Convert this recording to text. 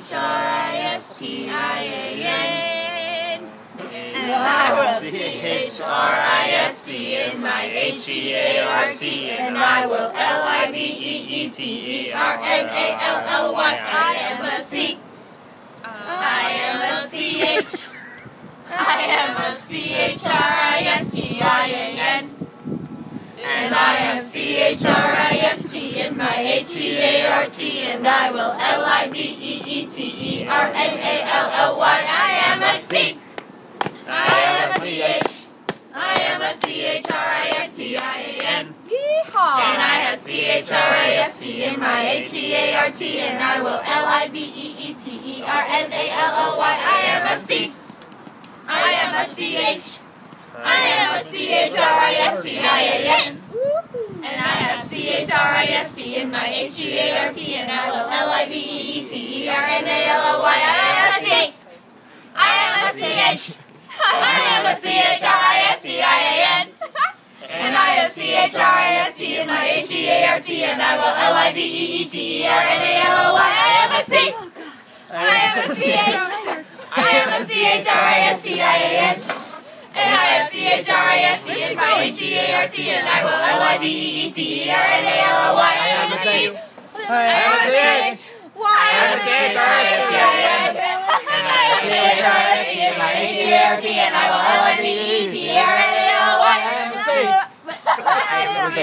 C-H-R-I-S-T-I-A-N. And I will C-H-R-I-S-T in my H-E-A-R-T. And I will L-I-V-E-E-T-E-R-N-A-L-L-Y. I am a C. I am a C-H. I am a C-H-R-I-S-T-I-A-N. And I am C-H-R-I-S-T in my H-E-A-R-T. And I will L-I-V-E-E-T-E-R-N-A-L-L-Y. I am a C. I am a C-H. I am a C-H-R-I-S-T-I-A-N. Yeehaw! And I have C-H-R-I-S-T in my H-E-A-R-T. And I will L-I-V-E-E-T-E-R-N-A-L-L-Y. I am a C. I am a C-H. I am a C-H-R-I-S-T-I-A-N. And I have C-H-R-I-S-T in my H-E-A-R-T. And I will L-I-V-E-E-T-E-R-N-A-L-L-Y. I am a C. I am a C-H. I am a C-H-R-I-S-T-I-A-N. And I have C-H-R-I-S-T in my H-E-A-R-T. And I will L-I-V-E-E-T-E-R-N-A-L-L-Y. I am a C. I am a C-H. I am a C-H-R-I-S-T-I-A-N. And I have C-H-R-I-S-T in my H-E-A-R-T. And I will L-I-V-E-E-T-E-R-N-A-L-L-Y. I am a C. I am a C-H. I am a C-H-R-I-S-T-I-A-N. And I have C-H-R-I-S-T in my H-E-A-R-T. And I will L-I-V-E-E-T-E-R-N-A-L-Y. I am a C. I am a C.